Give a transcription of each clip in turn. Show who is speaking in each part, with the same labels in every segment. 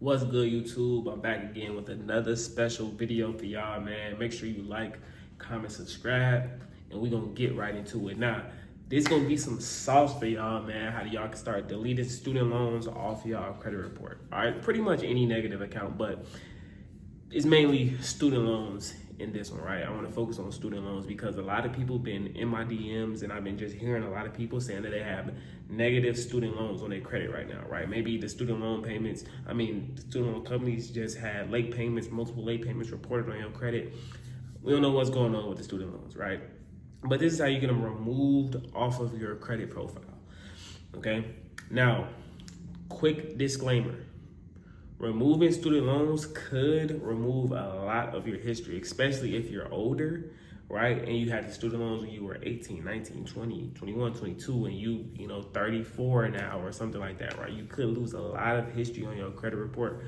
Speaker 1: What's good, YouTube? I'm back again with another special video for y'all, man. Make sure you like, comment, subscribe, and we're gonna get right into it. Now, this gonna be some sauce for y'all, man. How y'all can start deleting student loans off y'all credit report. All right, pretty much any negative account, but it's mainly student loans in this one, right? I want to focus on student loans because a lot of people been in my DMs and I've been just hearing a lot of people saying that they have negative student loans on their credit right now, right? Maybe the student loan payments, the student loan companies just had late payments, multiple late payments reported on your credit. We don't know what's going on with the student loans, right? But this is how you get them removed off of your credit profile, okay? Now, quick disclaimer. Removing student loans could remove a lot of your history, especially if you're older, right? And you had the student loans when you were 18, 19, 20, 21, 22, and you 34 now or something like that, right? You could lose a lot of history on your credit report.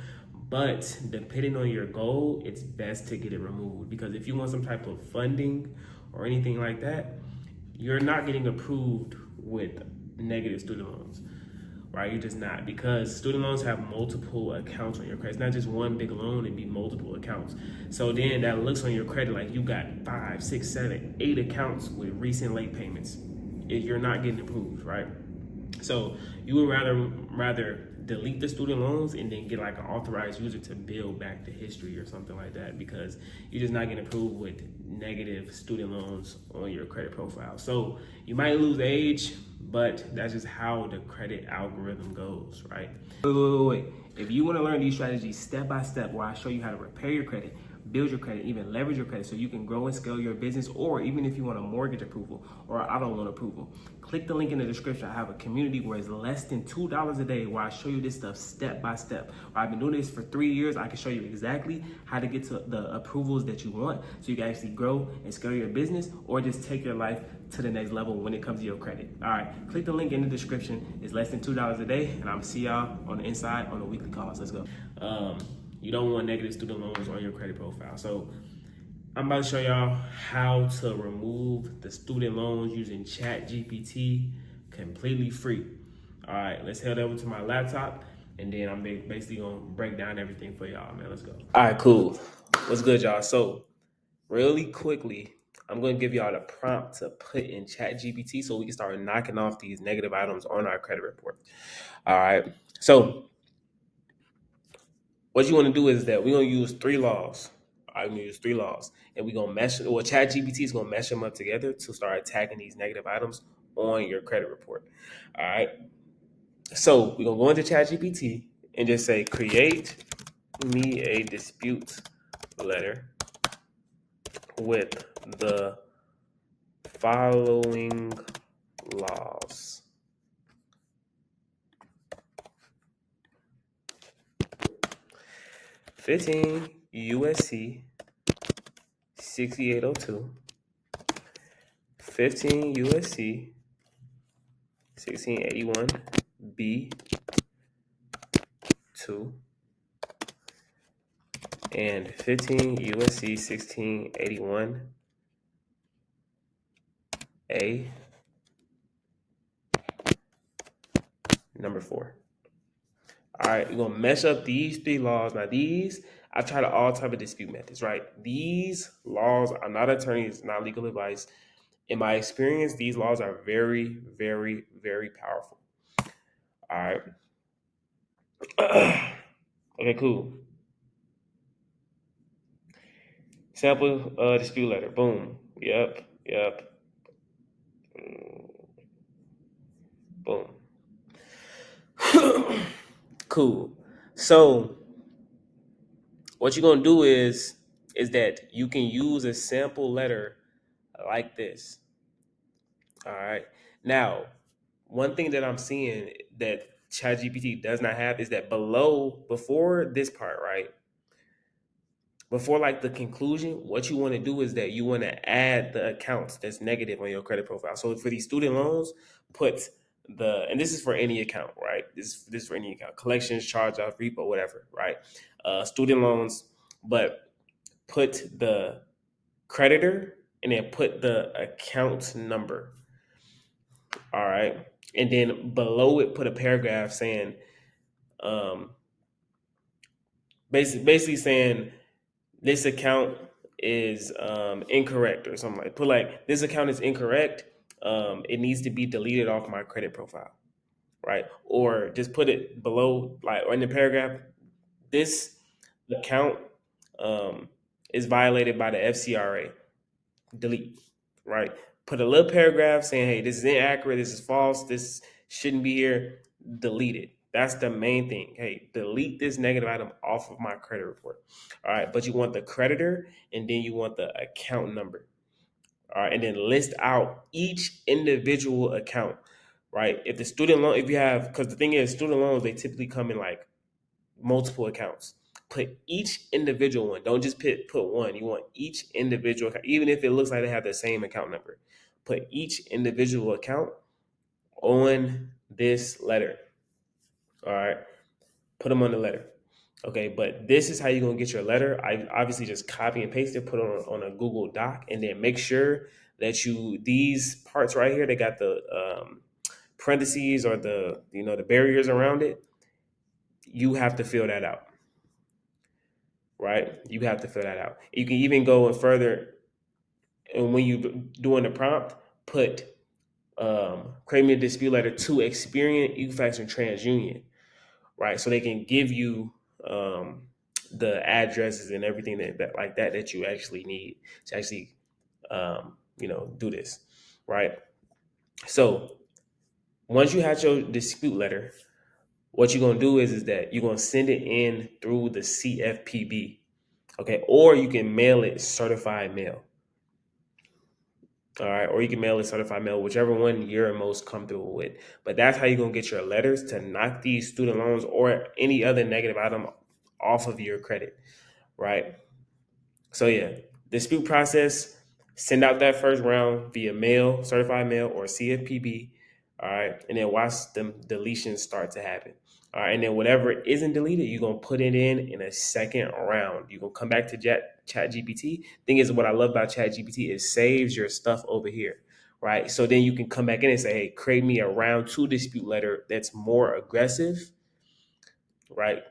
Speaker 1: But depending on your goal, it's best to get it removed because if you want some type of funding or anything like that, you're not getting approved with negative student loans. Right, you're just not, because student loans have multiple accounts on your credit. It's not just one big loan, it'd be multiple accounts. So then that looks on your credit like you got 5, 6, 7, 8 accounts with recent late payments. You're not getting approved, right? So you would rather delete the student loans and then get like an authorized user to build back the history or something like that, because you're just not getting approved with negative student loans on your credit profile. So you might lose age, but that's just how the credit algorithm goes, right? Wait. If you want to learn these strategies step by step, where I show you how to repair your credit, build your credit, even leverage your credit so you can grow and scale your business, or even if you want a mortgage approval or auto loan approval, click the link in the description. I have a community where it's less than $2 a day where I show you this stuff step by step. I've been doing this for 3 years. I can show you exactly how to get to the approvals that you want so you can actually grow and scale your business or just take your life to the next level when it comes to your credit. All right, click the link in the description. It's less than $2 a day, and I'm see y'all on the inside on the weekly calls. Let's go. You don't want negative student loans on your credit profile. So I'm about to show y'all how to remove the student loans using ChatGPT completely free. All right, let's head over to my laptop, and then I'm basically gonna break down everything for y'all, man. Let's go. All right, cool. What's good, y'all? So really quickly, I'm gonna give y'all the prompt to put in ChatGPT so we can start knocking off these negative items on our credit report. All right, so what you want to do is that we're gonna use 3 laws. I'm gonna use 3 laws, and we're gonna mesh. Well, ChatGPT is gonna mesh them up together to start attacking these negative items on your credit report. All right. So we're gonna go into ChatGPT and just say, create me a dispute letter with the following laws. (15 USC 6802), 15 USC 1681 B2, and 15 USC 1681 A number 4. All right, we're gonna mesh up these 3 laws. Now these, I've tried all type of dispute methods, right? These laws are not attorneys, not legal advice. In my experience, these laws are very, very, very powerful. All right. Okay, cool. Sample dispute letter. Boom. Yep. Boom. Cool. So what you're gonna do is that you can use a sample letter like this. All right. Now, one thing that I'm seeing that ChatGPT does not have is that before this part, right? Before like the conclusion, what you want to do is that you want to add the accounts that's negative on your credit profile. So for these student loans, put and this is for any account, right? This is for any account, collections, charge off, repo, whatever, right? Student loans, but put the creditor and then put the account number. All right. And then below it, put a paragraph saying, basically saying this account is incorrect or something like. Put like this account is incorrect. It needs to be deleted off my credit profile, right? Or just put it below, like, or in the paragraph. This account um, is violated by the FCRA. Delete, right? Put a little paragraph saying, hey, this is inaccurate, this is false, this shouldn't be here. Delete it. That's the main thing. Hey, delete this negative item off of my credit report. All right, but you want the creditor and then you want the account number. All right, and then list out each individual account, right? If the student loan, if you have, because the thing is, student loans, they typically come in like multiple accounts. Put each individual one. Don't just put one. You want each individual account, even if it looks like they have the same account number. Put each individual account on this letter. All right. Put them on the letter. Okay, but this is how you're gonna get your letter. I obviously just copy and paste it, put it on a Google Doc, and then make sure that these parts right here, they got the parentheses or the barriers around it. You have to fill that out, right? You have to fill that out. You can even go further, and when you doing the prompt, put create me a dispute letter to Experian, Equifax, and TransUnion, right? So they can give you the addresses and everything that you actually need to actually do this, right? So once you have your dispute letter, what you're gonna do is that you're gonna send it in through the CFPB, okay, or you can mail it certified mail. All right, or you can mail it certified mail, whichever one you're most comfortable with. But that's how you're gonna get your letters to knock these student loans or any other negative item off of your credit, right? So yeah, dispute process, send out that first round via mail, certified mail, or CFPB. All right, and then watch them deletions start to happen. All right, and then whatever isn't deleted, you're gonna put it in a second round. You're gonna come back to ChatGPT. Thing is, what I love about ChatGPT is saves your stuff over here, right? So then you can come back in and say, hey, create me a round 2 dispute letter that's more aggressive, right?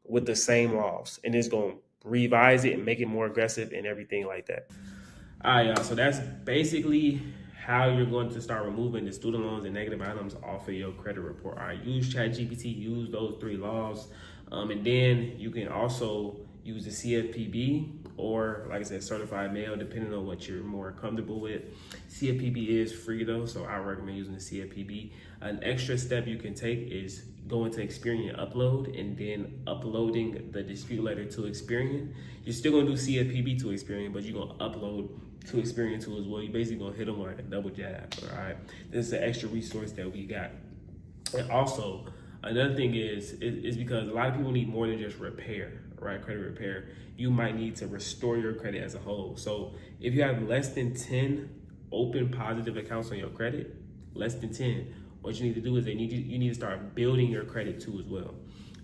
Speaker 1: With the same laws, and it's gonna revise it and make it more aggressive and everything like that. All right, y'all. So that's basically how you're going to start removing the student loans and negative items off of your credit report. All right, use ChatGPT, use those 3 laws, and then you can also use the CFPB or, like I said, certified mail, depending on what you're more comfortable with. CFPB is free though, so I recommend using the CFPB. An extra step you can take is going to Experian Upload and then uploading the dispute letter to Experian. You're still gonna do CFPB to Experian, but you're gonna upload to Experian too as well. You're basically gonna hit them like a double jab. All right, this is an extra resource that we got. And also, another thing is because a lot of people need more than just repair, right? Credit repair. You might need to restore your credit as a whole. So if you have less than 10 open positive accounts on your credit, less than 10, what you need to do is you need to start building your credit too as well.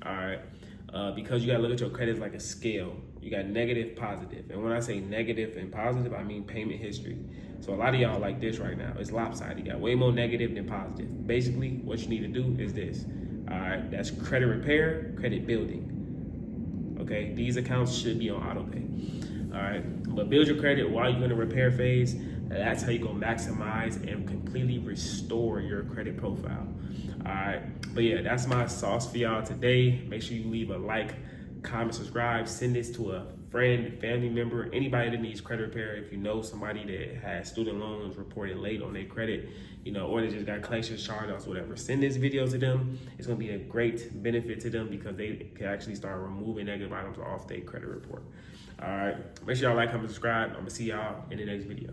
Speaker 1: All right. Because you got to look at your credit as like a scale. You got negative, positive. And when I say negative and positive, I mean payment history. So a lot of y'all like this right now. It's lopsided. You got way more negative than positive. Basically, what you need to do is this. All right, that's credit repair, credit building. Okay, these accounts should be on auto pay. All right, but build your credit while you're in the repair phase. That's how you go maximize and completely restore your credit profile. All right, but yeah, that's my sauce for y'all today. Make sure you leave a like, comment, subscribe, send this to a friend, family member, anybody that needs credit repair. If you know somebody that has student loans reported late on their credit, or they just got collections, charge-offs, whatever, send this video to them. It's gonna be a great benefit to them because they can actually start removing negative items off their credit report. All right, make sure y'all like, comment, subscribe. I'm gonna see y'all in the next video.